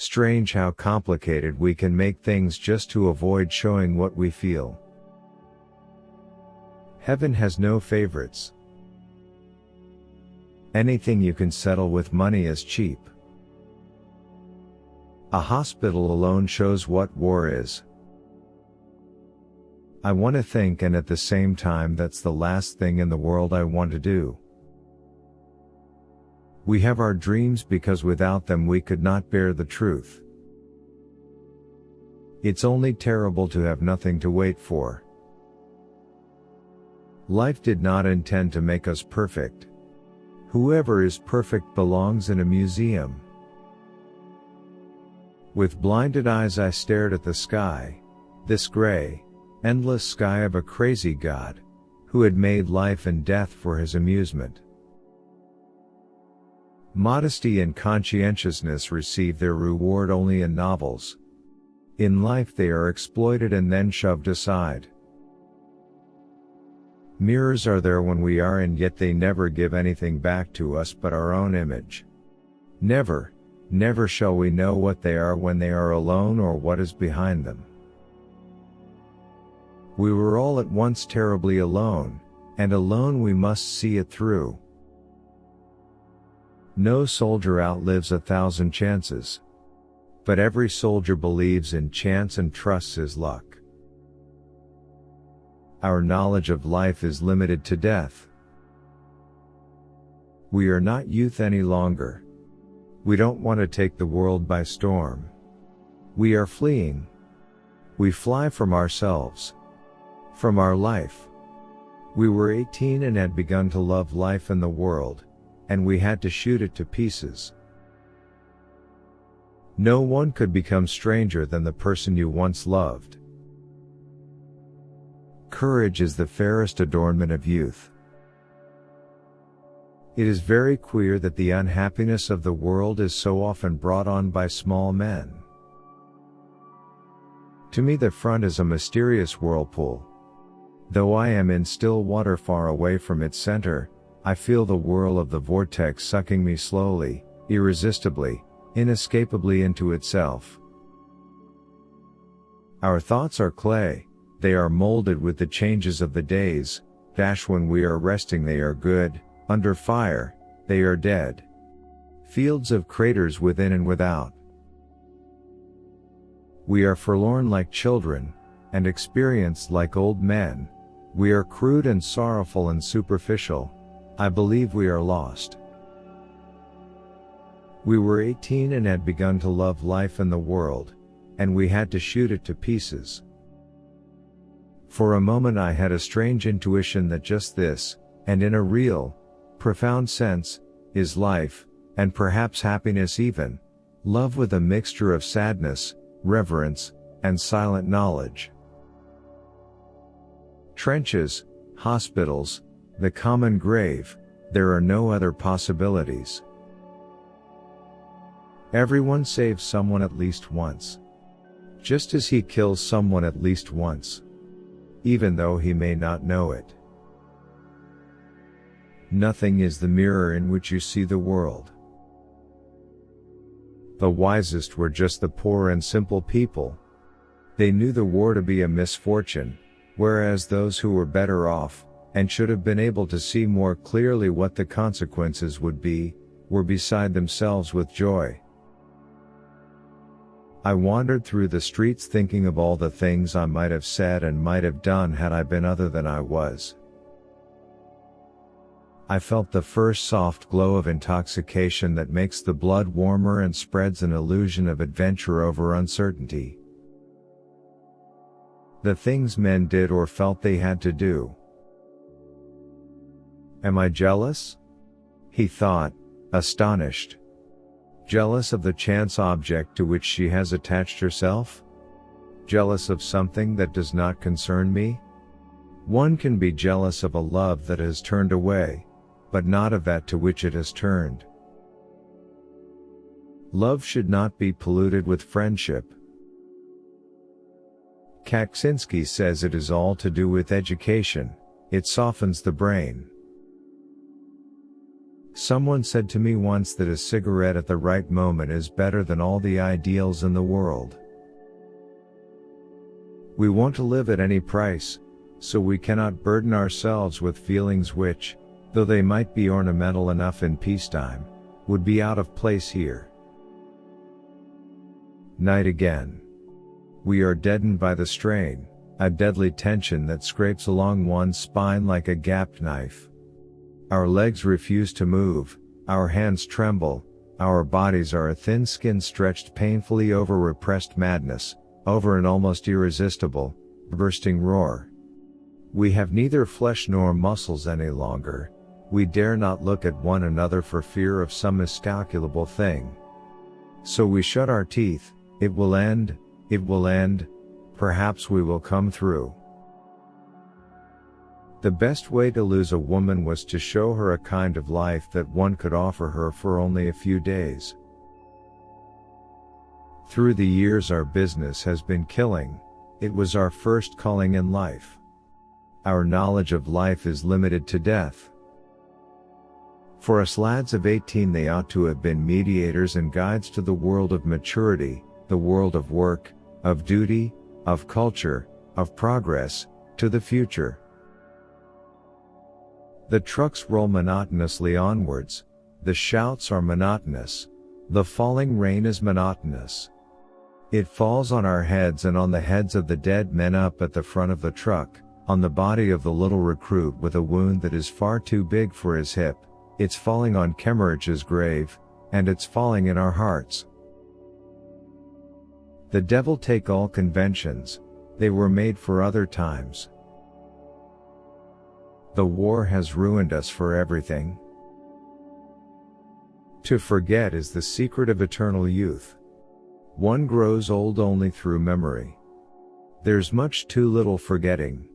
Strange how complicated we can make things just to avoid showing what we feel. Heaven has no favorites. Anything you can settle with money is cheap. A hospital alone shows what war is. I want to think, and at the same time that's the last thing in the world I want to do. We have our dreams because without them we could not bear the truth. It's only terrible to have nothing to wait for. Life did not intend to make us perfect. Whoever is perfect belongs in a museum. With blinded eyes I stared at the sky, this gray, endless sky of a crazy God, who had made life and death for his amusement. Modesty and conscientiousness receive their reward only in novels. In life they are exploited and then shoved aside. Mirrors are there when we are, and yet they never give anything back to us but our own image. Never, never shall we know what they are when they are alone or what is behind them. We were all at once terribly alone, and alone we must see it through. No soldier outlives 1,000 chances. But every soldier believes in chance and trusts his luck. Our knowledge of life is limited to death. We are not youth any longer. We don't want to take the world by storm. We are fleeing. We fly from ourselves. From our life. We were 18 and had begun to love life and the world, and we had to shoot it to pieces. No one could become stranger than the person you once loved. Courage is the fairest adornment of youth. It is very queer that the unhappiness of the world is so often brought on by small men. To me the front is a mysterious whirlpool. Though I am in still water far away from its center, I feel the whirl of the vortex sucking me slowly, irresistibly, inescapably into itself. Our thoughts are clay, they are molded with the changes of the days, when we are resting they are good, under fire, they are dead. Fields of craters within and without. We are forlorn like children, and experienced like old men. We are crude and sorrowful and superficial. I believe we are lost. We were 18 and had begun to love life and the world, and we had to shoot it to pieces. For a moment I had a strange intuition that just this, and in a real, profound sense, is life, and perhaps happiness even, love with a mixture of sadness, reverence, and silent knowledge. Trenches, hospitals, the common grave, there are no other possibilities. Everyone saves someone at least once. Just as he kills someone at least once. Even though he may not know it. Nothing is the mirror in which you see the world. The wisest were just the poor and simple people. They knew the war to be a misfortune, whereas those who were better off, and should have been able to see more clearly what the consequences would be, were beside themselves with joy. I wandered through the streets thinking of all the things I might have said and might have done had I been other than I was. I felt the first soft glow of intoxication that makes the blood warmer and spreads an illusion of adventure over uncertainty. The things men did or felt they had to do. Am I jealous? He thought, astonished. Jealous of the chance object to which she has attached herself? Jealous of something that does not concern me? One can be jealous of a love that has turned away, but not of that to which it has turned. Love should not be polluted with friendship. Kaczynski says it is all to do with education, it softens the brain. Someone said to me once that a cigarette at the right moment is better than all the ideals in the world. We want to live at any price, so we cannot burden ourselves with feelings which, though they might be ornamental enough in peacetime, would be out of place here. Night again. We are deadened by the strain, a deadly tension that scrapes along one's spine like a gapped knife. Our legs refuse to move, our hands tremble, our bodies are a thin skin stretched painfully over repressed madness, over an almost irresistible, bursting roar. We have neither flesh nor muscles any longer. We dare not look at one another for fear of some miscalculable thing. So we shut our teeth. It will end, perhaps we will come through. The best way to lose a woman was to show her a kind of life that one could offer her for only a few days. Through the years our business has been killing. It was our first calling in life. Our knowledge of life is limited to death. For us lads of 18 they ought to have been mediators and guides to the world of maturity, the world of work, of duty, of culture, of progress, to the future. The trucks roll monotonously onwards, the shouts are monotonous, the falling rain is monotonous. It falls on our heads and on the heads of the dead men up at the front of the truck, on the body of the little recruit with a wound that is far too big for his hip. It's falling on Kemmerich's grave, and it's falling in our hearts. The devil take all conventions, they were made for other times. The war has ruined us for everything. To forget is the secret of eternal youth. One grows old only through memory. There's much too little forgetting.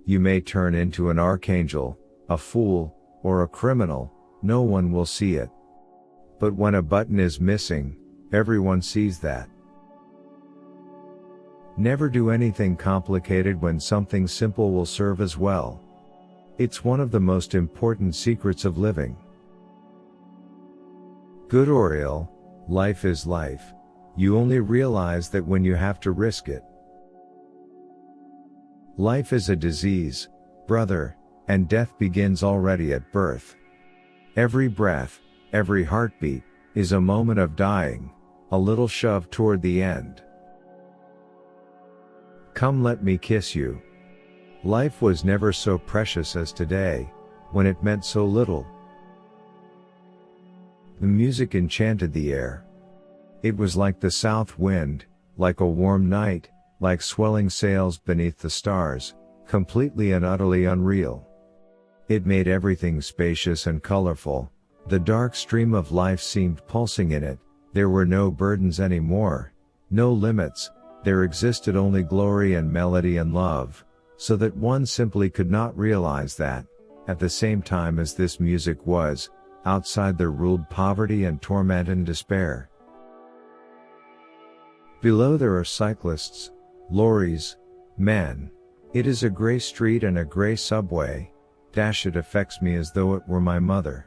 You may turn into an archangel, a fool, or a criminal, no one will see it. But when a button is missing, everyone sees that. Never do anything complicated when something simple will serve as well. It's one of the most important secrets of living. Good or ill, life is life. You only realize that when you have to risk it. Life is a disease, brother, and death begins already at birth. Every breath, every heartbeat, is a moment of dying, a little shove toward the end. Come let me kiss you. Life was never so precious as today, when it meant so little. The music enchanted the air. It was like the south wind, like a warm night, like swelling sails beneath the stars, completely and utterly unreal. It made everything spacious and colorful. The dark stream of life seemed pulsing in it. There were no burdens anymore, no limits. There existed only glory and melody and love, so that one simply could not realize that, at the same time as this music was, outside there ruled poverty and torment and despair. Below there are cyclists, lorries, men. It is a gray street and a gray subway. It affects me as though it were my mother.